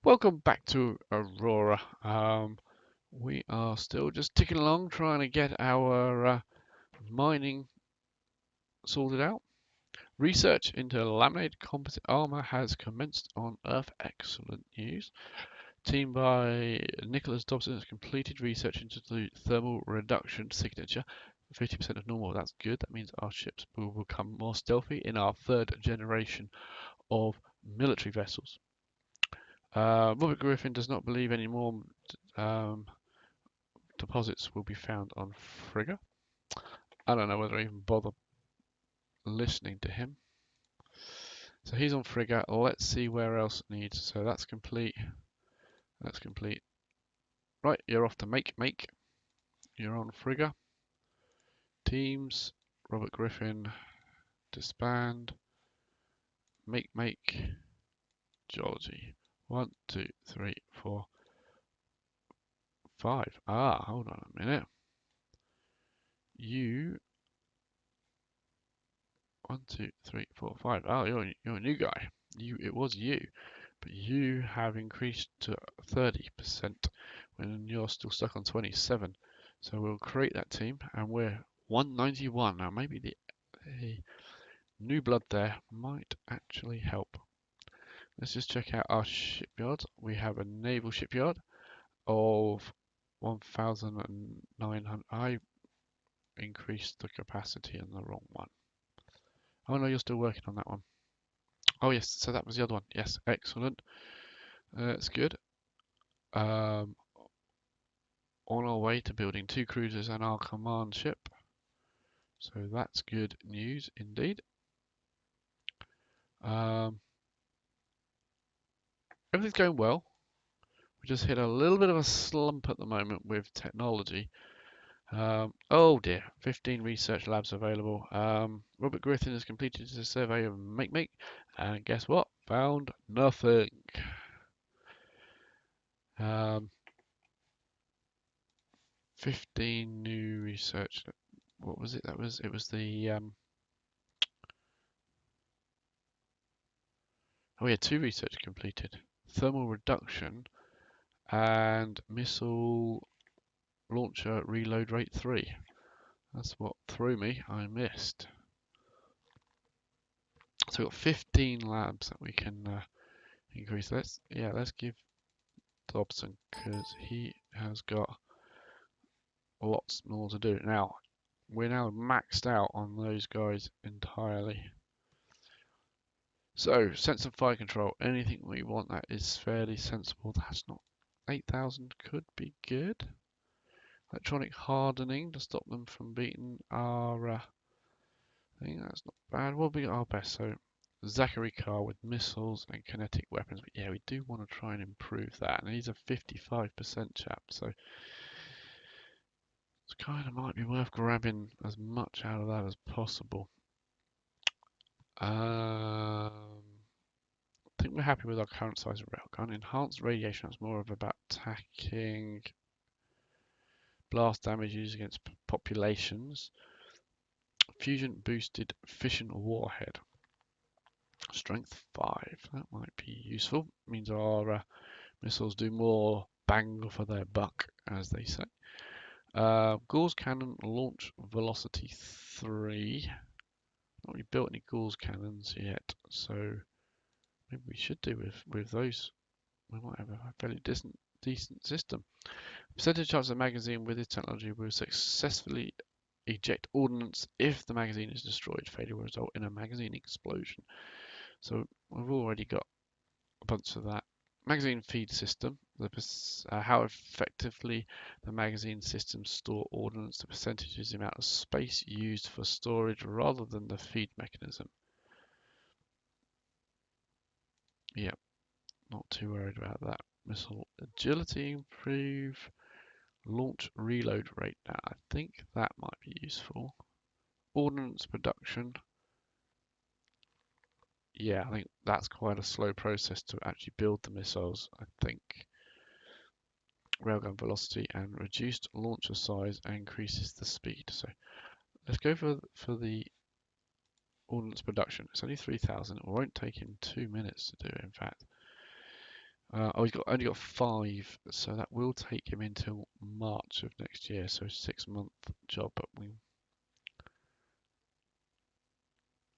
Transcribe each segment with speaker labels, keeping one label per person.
Speaker 1: Welcome back to Aurora. We are still just ticking along, trying to get our mining sorted out. Research into laminated composite armor has commenced on Earth. Excellent news. Team by Nicholas Dobson has completed research into the thermal reduction signature. 50% of normal. That's good. That means our ships will become more stealthy in our third generation of military vessels. Robert Griffin does not believe any more um, deposits will be found on Frigga. I don't know whether I even bother listening to him. So he's on Frigga. Let's see where else it needs. So that's complete. That's complete. Right, you're off to make. You're on Frigga. Teams. Robert Griffin. Disband. Make. Geology. 1, 2, 3, 4, 5. Ah, hold on a minute. You 1, 2, 3, 4, 5. Oh, you're a new guy. It was you, but you have increased to 30% when you're still stuck on 27. So we'll create that team, and we're 191 now. Maybe the new blood there might actually help. Let's just check out our shipyard. We have a naval shipyard of 1,900. I increased the capacity in the wrong one. Oh no, you're still working on that one. Oh yes, so that was the other one. Yes, excellent. That's good. On our way to building 2 cruisers and our command ship. So that's good news indeed. Everything's going well. We just hit a little bit of a slump at the moment with technology. Oh dear, 15 research labs available. Robert Griffin has completed his survey of Make, and guess what? Found nothing. 15 new research. What was it? It was the oh, we had 2 research completed. Thermal reduction and missile launcher reload rate 3. That's what threw me. I missed. So we've got 15 labs that we can increase. Let's give Dobson, because he has got lots more to do. Now, we're now maxed out on those guys entirely. So, sense and fire control, anything we want that is fairly sensible. That's not 8,000 could be good. Electronic hardening to stop them from beating our I think that's not bad. We'll be our best. So, Zachary Carr with missiles and kinetic weapons. But yeah, we do want to try and improve that. And he's a 55% chap, so it's kind of might be worth grabbing as much out of that as possible. I think we're happy with our current size of railgun. Enhanced radiation, that's more of about attacking blast damage used against populations. Fusion boosted fission warhead. Strength 5, that might be useful. Means our missiles do more bang for their buck, as they say. Gauss cannon launch velocity 3. Not really built any Gauss cannons yet, so maybe we should do with those. We might have a fairly decent system. Percentage chance of the magazine with this technology will successfully eject ordnance if the magazine is destroyed. Failure will result in a magazine explosion. So we've already got a bunch of that. Magazine feed system, how effectively the magazine systems store ordnance. The percentage is the amount of space used for storage rather than the feed mechanism. Yep, not too worried about that. Missile agility improve. Launch reload rate. Now I think that might be useful. Ordnance production. Yeah, I think that's quite a slow process to actually build the missiles, I think. Railgun velocity and reduced launcher size increases the speed. So let's go for the ordnance production. It's only 3,000. It won't take him 2 minutes to do it, in fact. Oh, he's only got 5, so that will take him until March of next year. So 6-month job, but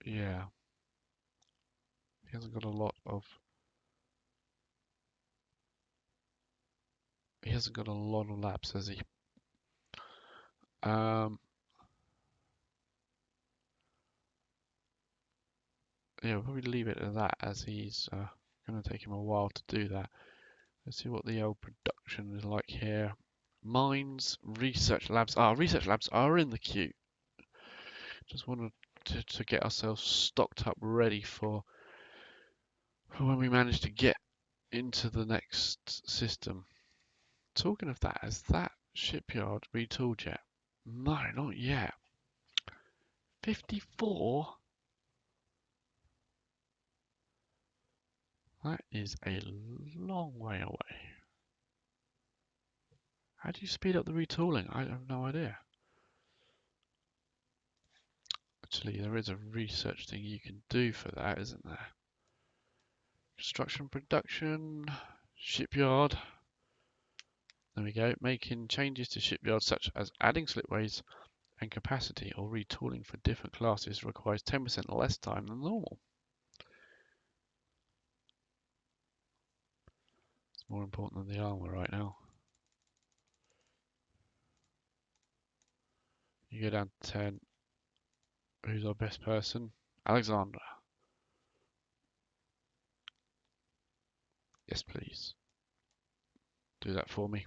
Speaker 1: yeah, he hasn't got a lot of. He hasn't got a lot of labs, has he? Yeah, we'll probably leave it at that, as he's going to take him a while to do that. Let's see what the old production is like here. Mines, research labs. Research labs are in the queue. Just wanted to get ourselves stocked up, ready for when we manage to get into the next system. Talking of that, has that shipyard retooled yet? No, not yet. 54? That is a long way away. How do you speed up the retooling? I have no idea. Actually, there is a research thing you can do for that, isn't there? Construction, production, shipyard. There we go. Making changes to shipyards such as adding slipways and capacity or retooling for different classes requires 10% less time than normal. It's more important than the armor right now. You go down to 10. Who's our best person? Alexandra. Yes, please. Do that for me.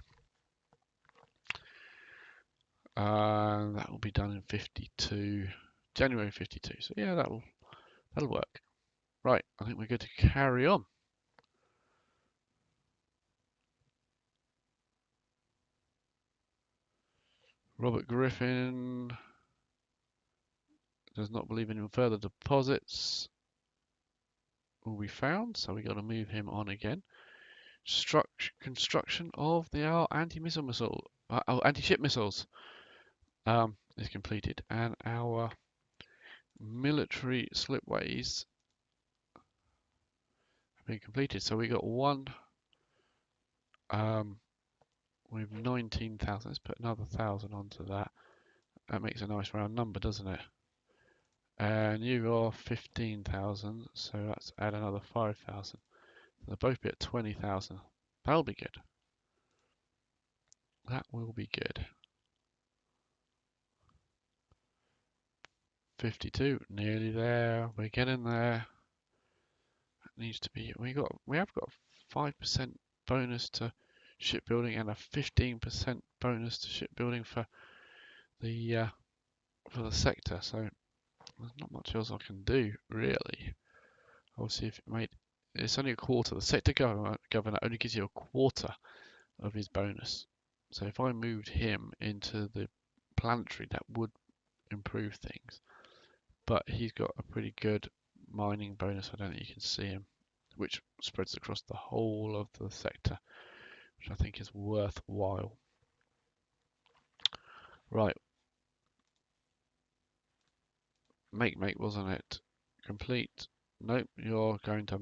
Speaker 1: That will be done in 52, January 52. So yeah, that'll work. Right, I think we're good to carry on. Robert Griffin does not believe any further deposits will be found, so we got to move him on again. Construction of the anti-ship missiles is completed, and our military slipways have been completed. So we got one with 19,000. Let's put another 1,000 onto that. That makes a nice round number, doesn't it? And you are 15,000, so let's add another 5,000. They'll both be at 20,000. That'll be good. That will be good. 52, nearly there. We're getting there. That needs to be. We have got 5% bonus to shipbuilding and a 15% bonus to shipbuilding for the sector. So there's not much else I can do really. I'll see if it made. It's only a quarter. The sector governor only gives you a quarter of his bonus. So if I moved him into the planetary, that would improve things. But he's got a pretty good mining bonus. I don't think you can see him, which spreads across the whole of the sector, which I think is worthwhile. Right. Make, wasn't it? Complete. Nope, you're going to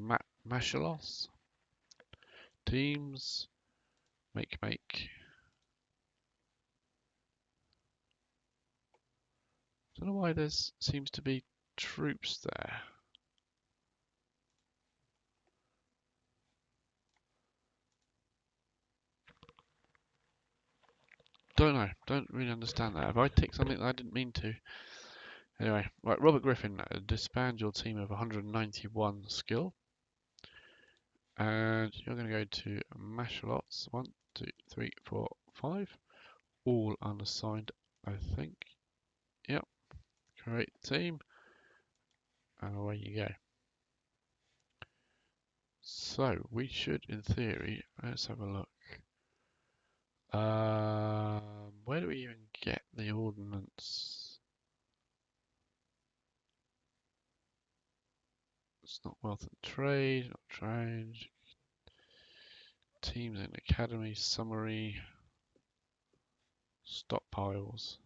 Speaker 1: Mashalos. Teams. Make. Don't know why there seems to be troops there. Don't know. Don't really understand that. Have I ticked something that I didn't mean to? Anyway, right. Robert Griffin, disband your team of 191 skill. And you're going to go to Mashalots. 1, 2, 3, 4, 5. All unassigned, I think. Yep. Create team. And away you go. So we should, in theory, let's have a look. Where do we even get the ordnance? It's not wealth and trade, not trade. Teams and academy, summary, stockpiles.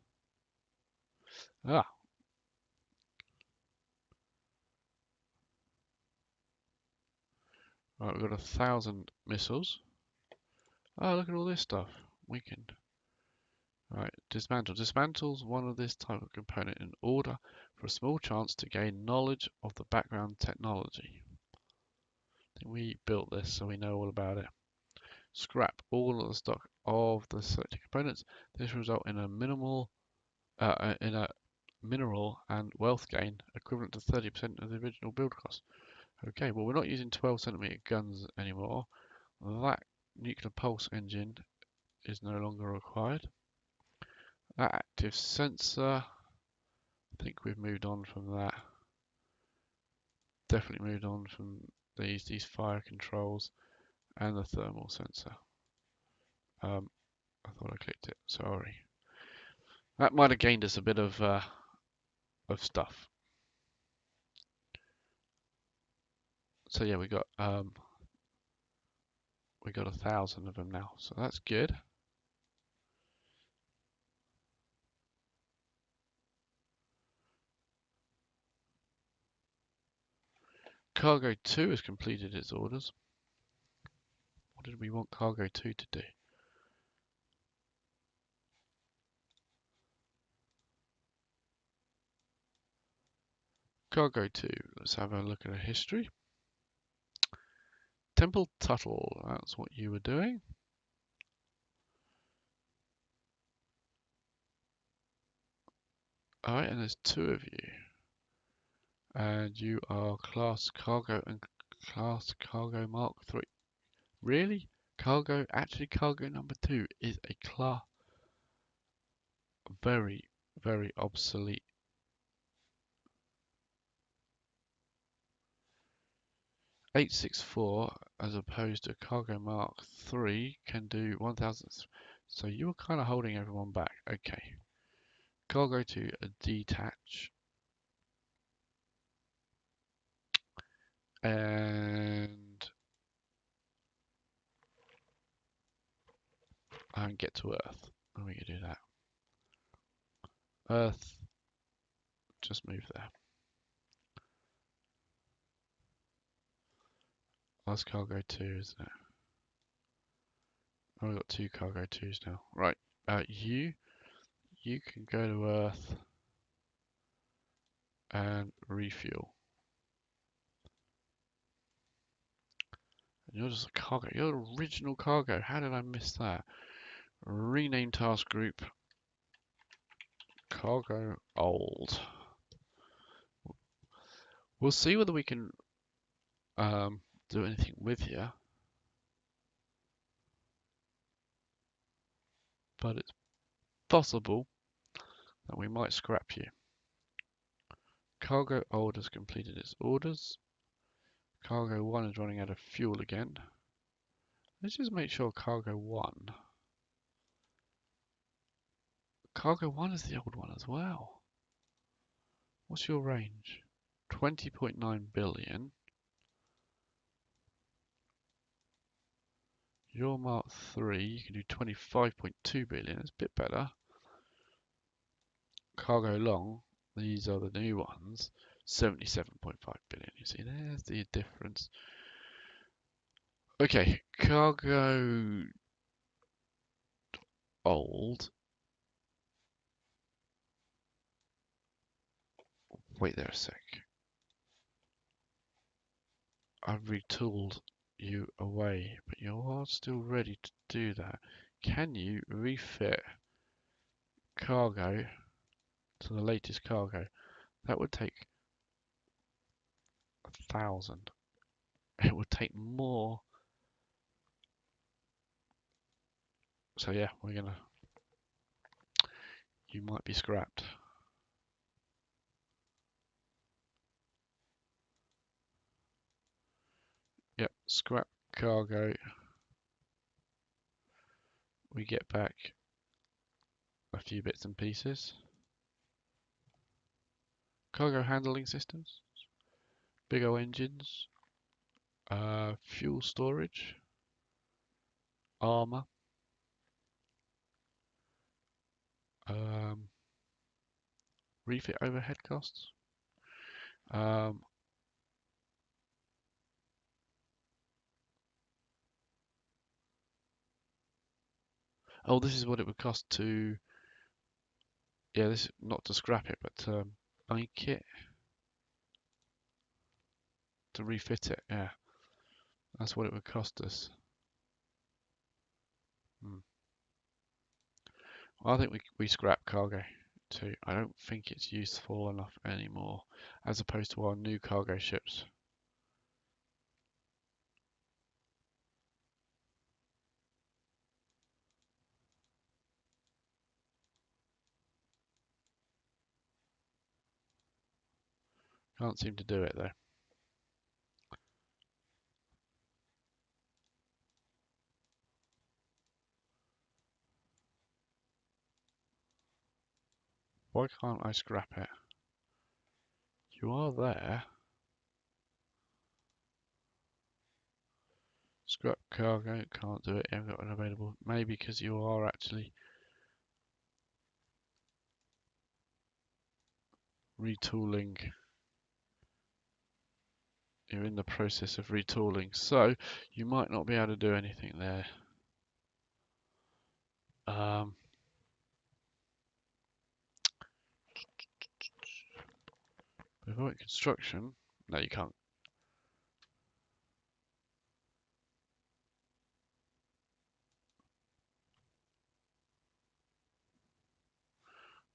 Speaker 1: Right, we've got 1,000 missiles. Oh, look at all this stuff. We can. Right, dismantle. Dismantles one of this type of component in order for a small chance to gain knowledge of the background technology. I think we built this, so we know all about it. Scrap all of the stock of the selected components. This will result in a mineral and wealth gain equivalent to 30% of the original build cost. Okay, well we're not using 12cm guns anymore. That nuclear pulse engine is no longer required. That active sensor, I think we've moved on from that. Definitely moved on from these fire controls and the thermal sensor. I thought I clicked it, sorry. That might have gained us a bit of stuff. So yeah, we got 1,000 of them now, so that's good. Cargo 2 has completed its orders. What did we want Cargo 2 to do? Cargo 2, let's have a look at a history. Temple Tuttle, that's what you were doing. Alright, and there's 2 of you. And you are class cargo and class cargo Mark 3. Really? Cargo, actually cargo number 2 is a class. Very, very obsolete. .864 as opposed to cargo Mark 3 can do 1,000. So you were kind of holding everyone back. Okay. Cargo 2 a detach. And get to Earth. And we can do that. Earth, just move there. That's cargo 2, isn't it? Oh, we've got 2 cargo 2s now. Right, you can go to Earth and refuel. And you're just a cargo. You're original cargo. How did I miss that? Rename task group. Cargo old. We'll see whether we can do anything with you. But it's possible that we might scrap you. Cargo old has completed its orders. Cargo 1 is running out of fuel again. Let's just make sure Cargo 1. Cargo 1 is the old one as well. What's your range? 20.9 billion. Your Mark 3, you can do 25.2 billion. It's a bit better. Cargo long, these are the new ones. 77.5 billion. You see, there's the difference. Okay, cargo old. Wait there a sec. I've retooled you away, but you are still ready to do that. Can you refit cargo to the latest cargo? That would take 1,000. It would take more. So yeah, you might be scrapped. Yep, scrap cargo. We get back a few bits and pieces. Cargo handling systems, big O engines, fuel storage, armor, refit overhead costs, Oh, this is what it would cost to, yeah, this not to scrap it, but to make it, to refit it. Yeah, that's what it would cost us. Well, I think we scrap cargo too. I don't think it's useful enough anymore, as opposed to our new cargo ships. Can't seem to do it though. Why can't I scrap it? You are there. Scrap cargo, can't do it. You haven't got it available. Maybe because you are actually retooling. You're in the process of retooling, so you might not be able to do anything there. Avoid construction. No, you can't.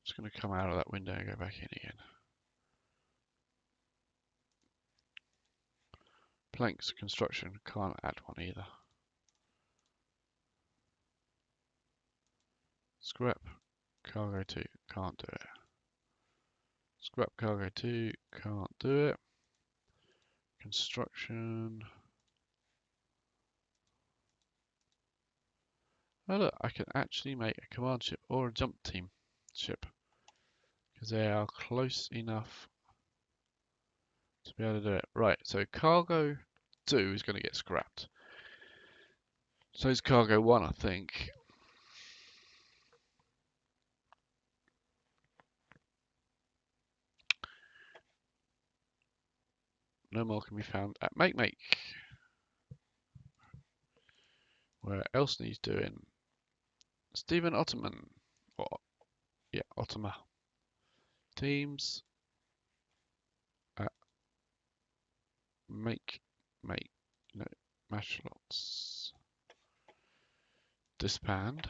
Speaker 1: Just going to come out of that window and go back in again. Planks construction, can't add one either. Scrap cargo 2, can't do it. Scrap cargo 2, can't do it. Construction. Oh look, I can actually make a command ship or a jump team ship, because they are close enough to be able to do it. Right, so cargo 2 is going to get scrapped. So is cargo 1, I think. No more can be found at Make. Where else needs doing? Stephen Ottoman. Or, yeah, Ottoma. Teams at Make. No, Mashlots. Disband.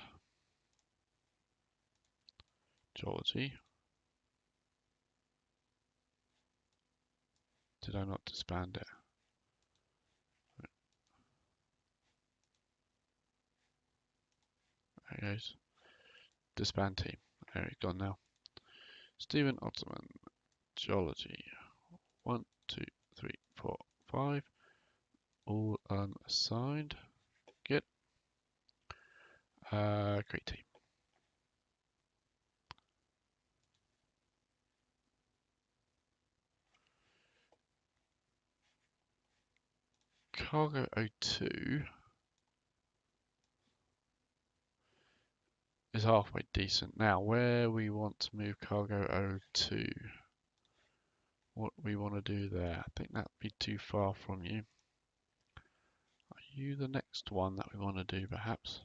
Speaker 1: Geology. Did I not disband it? There it goes. Disband team. There it's gone now. Stephen Ottoman. Geology. 1, 2, 3, 4, 5. All unassigned. Good. Great team. Cargo 02 is halfway decent. Now, where we want to move cargo 02, what we want to do there, I think that'd be too far from you. Are you the next one that we want to do, perhaps?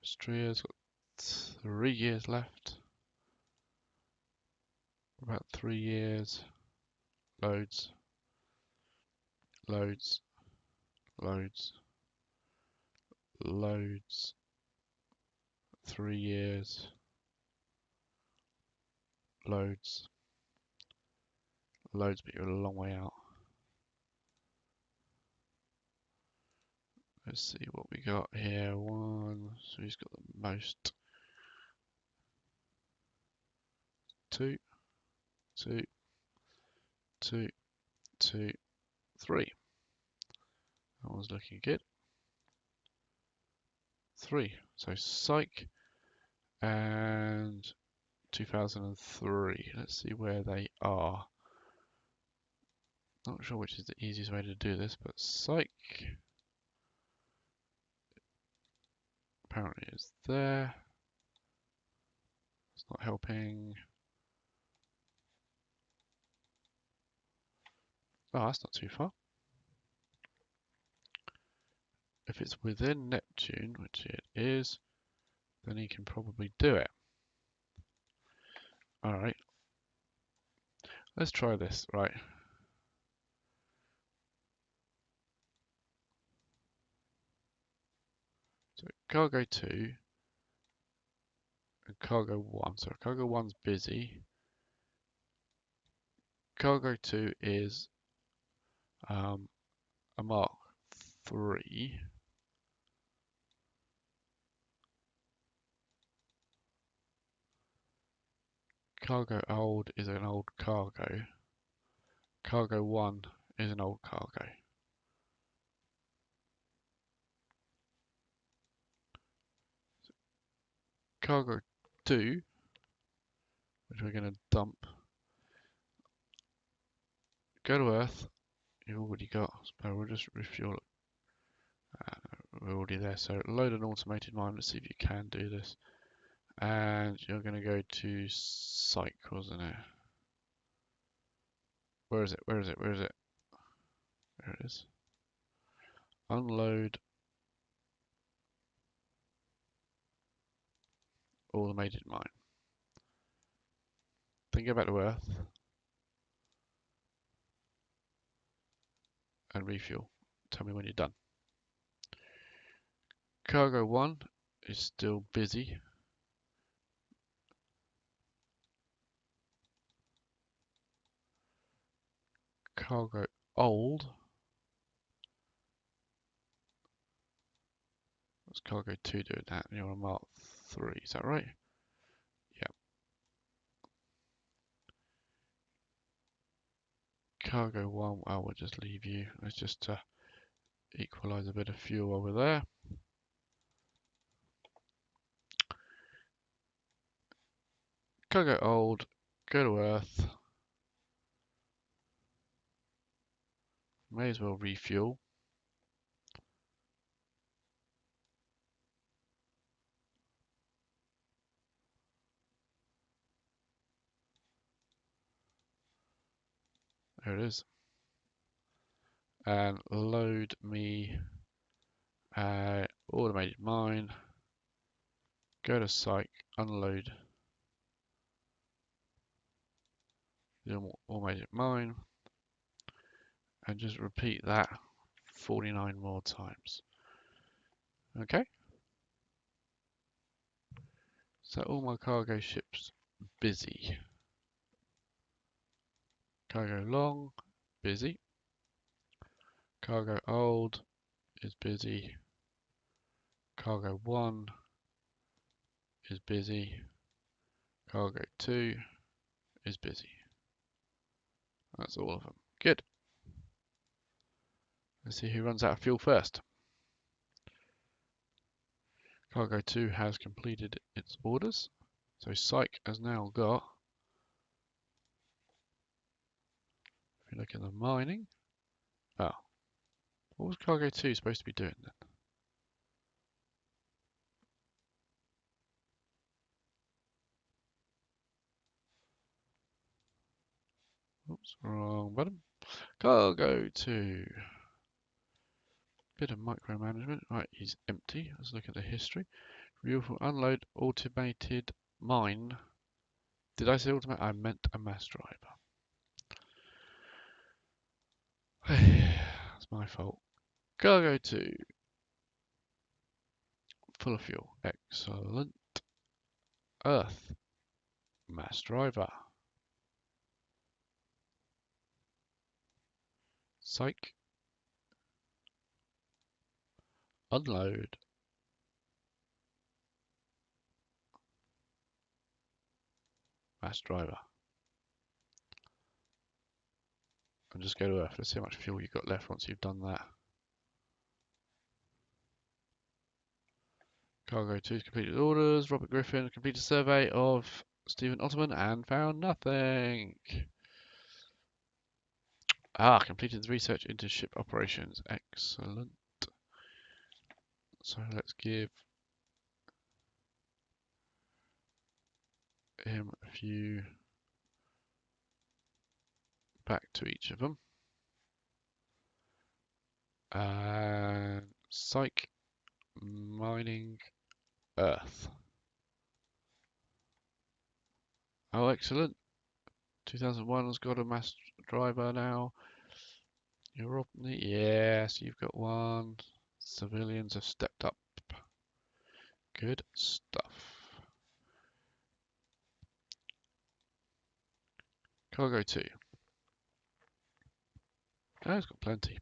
Speaker 1: Austria's got 3 years left. About 3 years. Loads. Loads. Loads. Loads. 3 years. Loads. Loads, but you're a long way out. Let's see what we got here. One. So he's got the most. 2, 2, 2, 2, 3. That one's looking good. 3. So Psych and 2003. Let's see where they are. Not sure which is the easiest way to do this, but Psych apparently is there. Not helping. Oh, that's not too far. If it's within Neptune, which it is, then he can probably do it. Alright. Let's try this, right. So cargo 2 and cargo 1. So cargo 1's busy. Cargo 2 is a Mark 3. Cargo old is an old cargo. Cargo 1 is an old cargo. Cargo 2, which we're going to dump, go to Earth. You've already got, so we'll just refuel it. We're already there, so load an automated mine. Let's see if you can do this. And you're going to go to Psych, wasn't it? Where is it? Where is it? Where is it? There it is. Unload automated mine. Then go back to Earth and refuel. Tell me when you're done. Cargo 1 is still busy. Cargo old. What's cargo 2 doing that? You're on Mark 3, is that right? Yep. Cargo 1, I will just leave you. Let's just equalize a bit of fuel over there. Cargo old, go to Earth. May as well refuel. There it is. And load me automated mine. Go to Psych, unload the automated mine, and just repeat that 49 more times. Okay? So all my cargo ships busy. Cargo long, busy. Cargo old is busy. Cargo 1 is busy. Cargo 2 is busy. That's all of them. Good. Let's see who runs out of fuel first. Cargo 2 has completed its orders. So Psych has now got, if you look at the mining, oh, what was Cargo 2 supposed to be doing then? Oops, wrong button. Cargo 2. Bit of micromanagement. Right, he's empty. Let's look at the history. Refuel, unload, automated mine. Did I say automated? I meant a mass driver. That's my fault. Cargo 2. Full of fuel. Excellent. Earth. Mass driver. Psych. Unload. Mass driver. And just go to Earth. Let's see how much fuel you've got left once you've done that. Cargo 2's completed orders. Robert Griffin completed a survey of Stephen Ottoman and found nothing. Ah, completed the research into ship operations. Excellent. So let's give him a few back to each of them. And psych mining Earth. Oh, excellent. 2001 has got a mass driver now. Europe, yes, you've got one. Civilians have stepped up. Good stuff. Cargo 2. Oh, it's got plenty.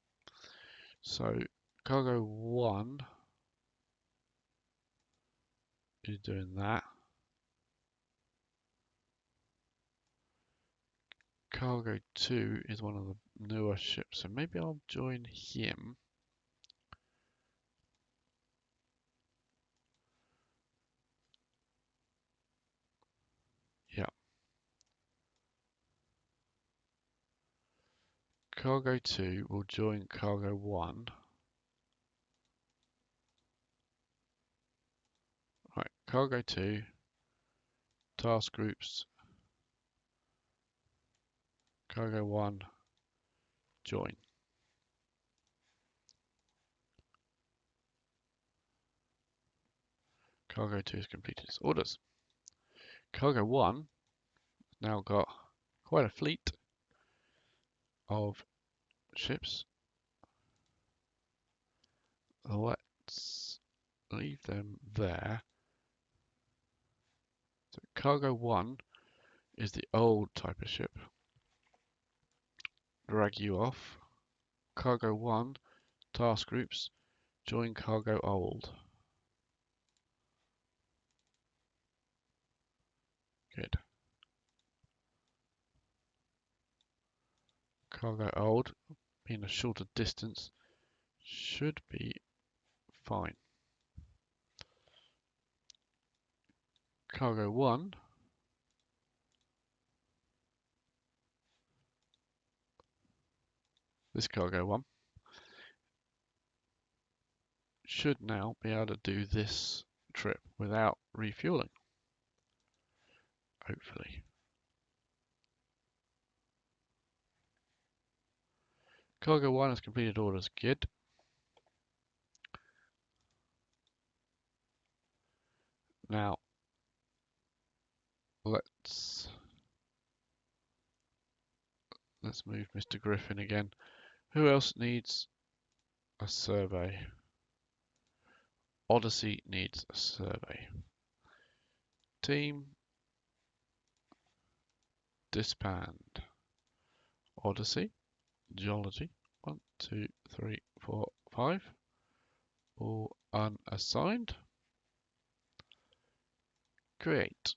Speaker 1: So, cargo 1 is doing that. Cargo 2 is one of the newer ships, so maybe I'll join him. Yeah. Cargo 2 will join Cargo 1. Right, Cargo 2, task groups, Cargo 1, join. Cargo 2 has completed its orders. Cargo 1 now got quite a fleet of ships. Let's leave them there. So Cargo 1 is the old type of ship. Drag you off. Cargo 1, task groups, join Cargo old. Good. Cargo old, being a shorter distance, should be fine. Cargo 1, this Cargo 1, should now be able to do this trip without refueling. Hopefully. Cargo 1 has completed orders. Good. Now, let's move Mr. Griffin again. Who else needs a survey? Odyssey needs a survey. Team, disband. Odyssey, Geology, 1, 2, 3, 4, 5. All unassigned. Create.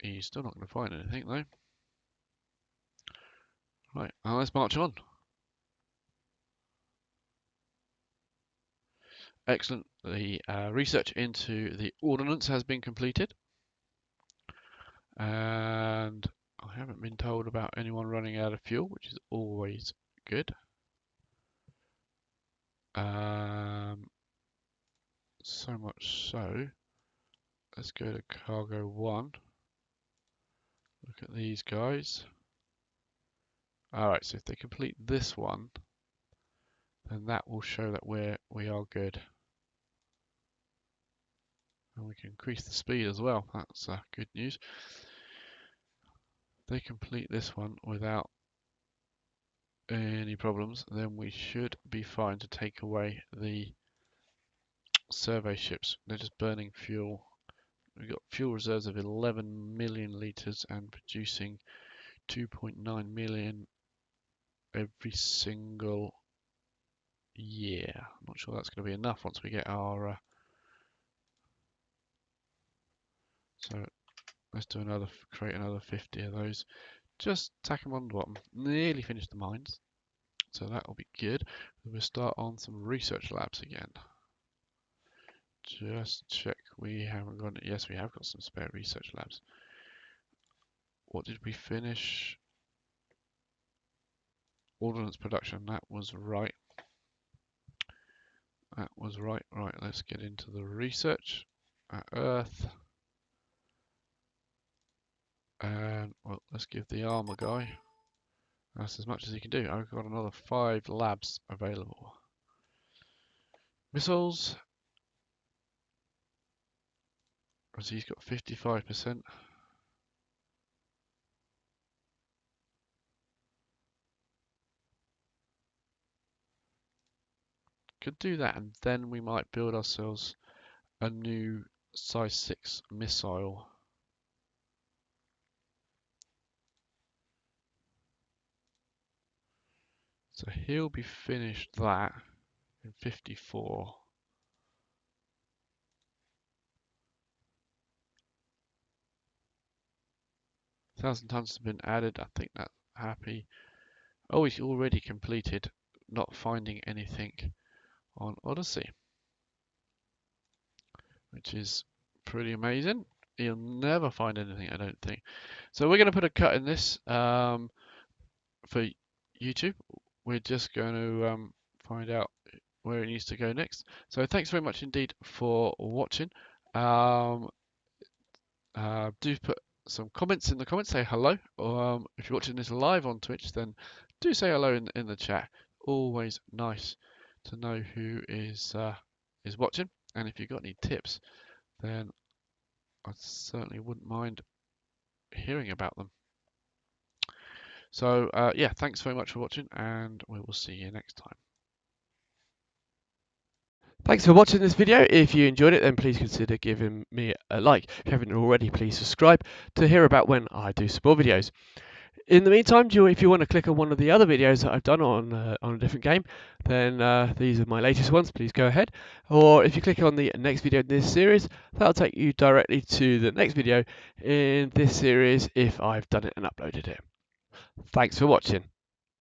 Speaker 1: He's still not going to find anything though. Right, now let's march on. Excellent. The research into the ordnance has been completed. And I haven't been told about anyone running out of fuel, which is always good. So much so, let's go to cargo 1. Look at these guys. Alright, so if they complete this one, then that will show that we are good. And we can increase the speed as well. That's good news. If they complete this one without any problems, then we should be fine to take away the survey ships. They're just burning fuel. We've got fuel reserves of 11 million litres and producing 2.9 million every single year. I'm not sure that's going to be enough once we get our... So let's do another, create another 50 of those. Just tack them on the bottom. Nearly finished the mines. So that will be good. We'll start on some research labs again. Just check we haven't got... Yes, we have got some spare research labs. What did we finish? Ordnance production, that was right. That was right. Right, let's get into the research. Earth. And well, let's give the armor guy. That's as much as he can do. I've got another 5 labs available. Missiles. As he's got 55%. Could do that, and then we might build ourselves a new size 6 missile. So he'll be finished that in 54. 1,000 tons has been added. I think that's happy. Oh, he's already completed not finding anything on Odyssey, which is pretty amazing. He'll never find anything, I don't think. So we're going to put a cut in this for YouTube. We're just going to find out where it needs to go next. So thanks very much indeed for watching. Do put some comments in the comments, say hello. If you're watching this live on Twitch, then do say hello in the chat. Always nice to know who is watching, and if you've got any tips, then I certainly wouldn't mind hearing about them. So yeah, thanks very much for watching, and we will see you next time. Thanks for watching this video. If you enjoyed it, then please consider giving me a like. If you haven't already, please subscribe to hear about when I do some more videos. In the meantime, if you want to click on one of the other videos that I've done on a different game, then these are my latest ones. Please go ahead. Or if you click on the next video in this series, that'll take you directly to the next video in this series if I've done it and uploaded it. Thanks for watching.